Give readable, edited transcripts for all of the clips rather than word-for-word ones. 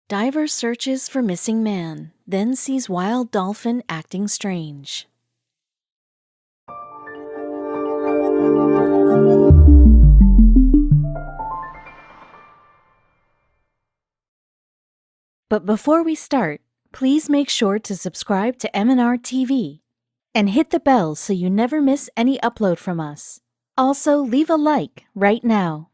Diver searches for missing man, then sees wild dolphin acting strange. But before we start, please make sure to subscribe to m&rtv and hit the bell so you never miss any upload from us. Also, leave a like right now.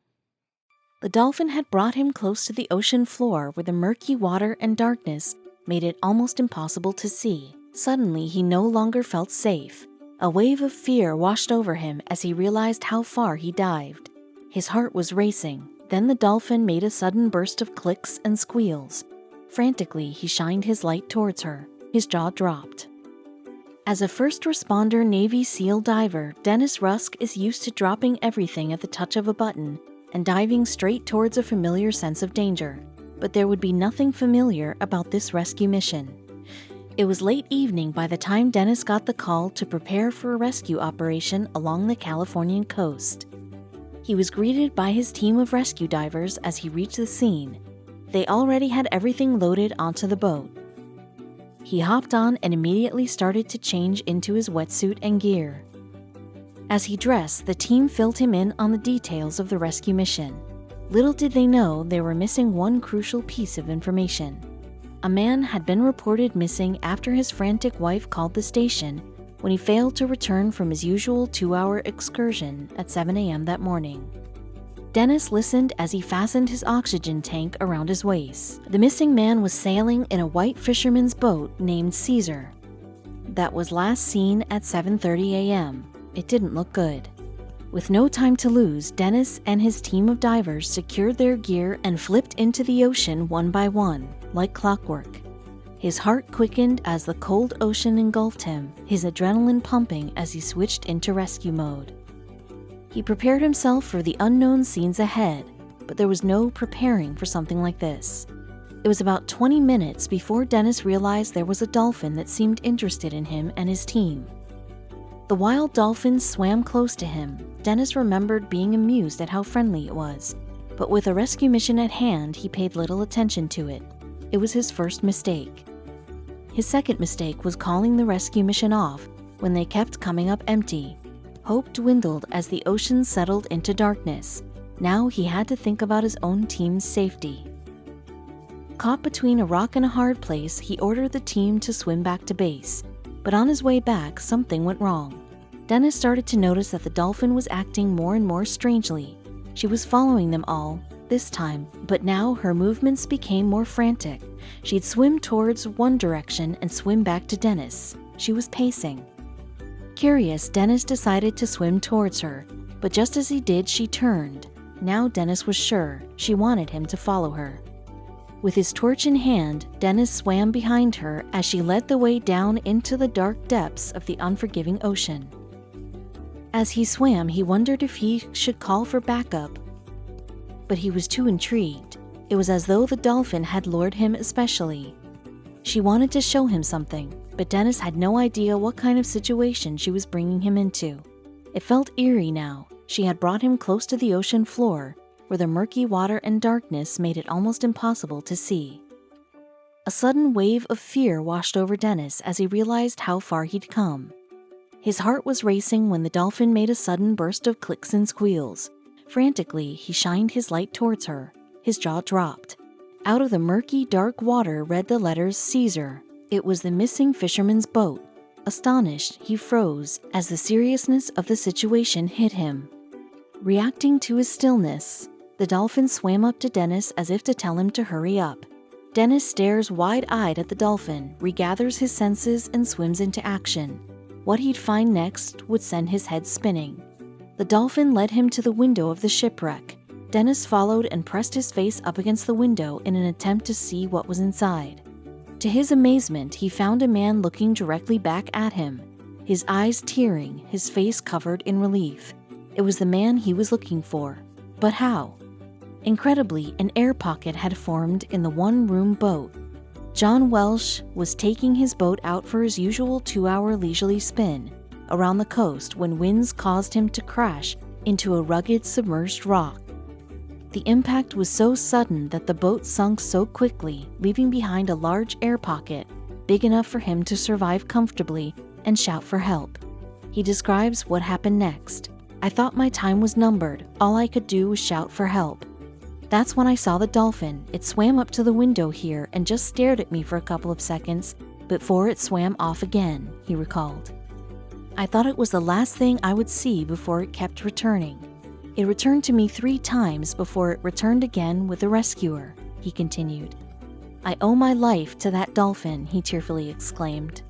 The dolphin had brought him close to the ocean floor where the murky water and darkness made it almost impossible to see. Suddenly, he no longer felt safe. A wave of fear washed over him as he realized how far he dived. His heart was racing. Then the dolphin made a sudden burst of clicks and squeals. Frantically, he shined his light towards her. His jaw dropped. As a first responder Navy SEAL diver, Dennis Rusk is used to dropping everything at the touch of a button and diving straight towards a familiar sense of danger. But there would be nothing familiar about this rescue mission. It was late evening by the time Dennis got the call to prepare for a rescue operation along the Californian coast. He was greeted by his team of rescue divers as he reached the scene. They already had everything loaded onto the boat. He hopped on and immediately started to change into his wetsuit and gear. As he dressed, the team filled him in on the details of the rescue mission. Little did they know they were missing one crucial piece of information. A man had been reported missing after his frantic wife called the station when he failed to return from his usual 2-hour excursion at 7 a.m. that morning. Dennis listened as he fastened his oxygen tank around his waist. The missing man was sailing in a white fisherman's boat named Caesar. That was last seen at 7:30 a.m. It didn't look good. With no time to lose, Dennis and his team of divers secured their gear and flipped into the ocean one by one, like clockwork. His heart quickened as the cold ocean engulfed him, his adrenaline pumping as he switched into rescue mode. He prepared himself for the unknown scenes ahead, but there was no preparing for something like this. It was about 20 minutes before Dennis realized there was a dolphin that seemed interested in him and his team. The wild dolphin swam close to him. Dennis remembered being amused at how friendly it was, but with a rescue mission at hand, he paid little attention to it. It was his first mistake. His second mistake was calling the rescue mission off when they kept coming up empty. Hope dwindled as the ocean settled into darkness. Now he had to think about his own team's safety. Caught between a rock and a hard place, he ordered the team to swim back to base. But on his way back, something went wrong. Dennis started to notice that the dolphin was acting more and more strangely. She was following them all, this time, but now her movements became more frantic. She'd swim towards one direction and swim back to Dennis. She was pacing. Curious, Dennis decided to swim towards her, but just as he did, she turned. Now Dennis was sure she wanted him to follow her. With his torch in hand, Dennis swam behind her as she led the way down into the dark depths of the unforgiving ocean. As he swam, he wondered if he should call for backup, but he was too intrigued. It was as though the dolphin had lured him especially. She wanted to show him something, but Dennis had no idea what kind of situation she was bringing him into. It felt eerie now. She had brought him close to the ocean floor, where the murky water and darkness made it almost impossible to see. A sudden wave of fear washed over Dennis as he realized how far he'd come. His heart was racing when the dolphin made a sudden burst of clicks and squeals. Frantically, he shined his light towards her. His jaw dropped. Out of the murky, dark water read the letters Caesar. It was the missing fisherman's boat. Astonished, he froze as the seriousness of the situation hit him. Reacting to his stillness, the dolphin swam up to Dennis as if to tell him to hurry up. Dennis stares wide-eyed at the dolphin, regathers his senses, and swims into action. What he'd find next would send his head spinning. The dolphin led him to the window of the shipwreck. Dennis followed and pressed his face up against the window in an attempt to see what was inside. To his amazement, he found a man looking directly back at him, his eyes tearing, his face covered in relief. It was the man he was looking for. But how? Incredibly, an air pocket had formed in the one-room boat. John Welsh was taking his boat out for his usual 2-hour leisurely spin around the coast when winds caused him to crash into a rugged submerged rock. The impact was so sudden that the boat sunk so quickly, leaving behind a large air pocket, big enough for him to survive comfortably and shout for help. He describes what happened next. I thought my time was numbered. All I could do was shout for help. That's when I saw the dolphin. It swam up to the window here and just stared at me for a couple of seconds before it swam off again, he recalled. I thought it was the last thing I would see before it kept returning. It returned to me 3 times before it returned again with a rescuer, he continued. I owe my life to that dolphin, he tearfully exclaimed.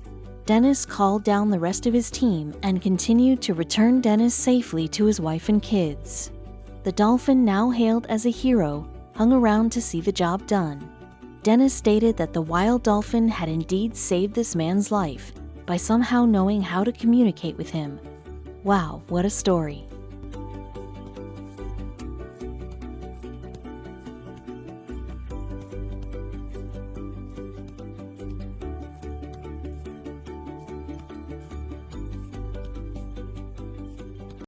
Dennis called down the rest of his team and continued to return Dennis safely to his wife and kids. The dolphin, now hailed as a hero, hung around to see the job done. Dennis stated that the wild dolphin had indeed saved this man's life by somehow knowing how to communicate with him. Wow, what a story.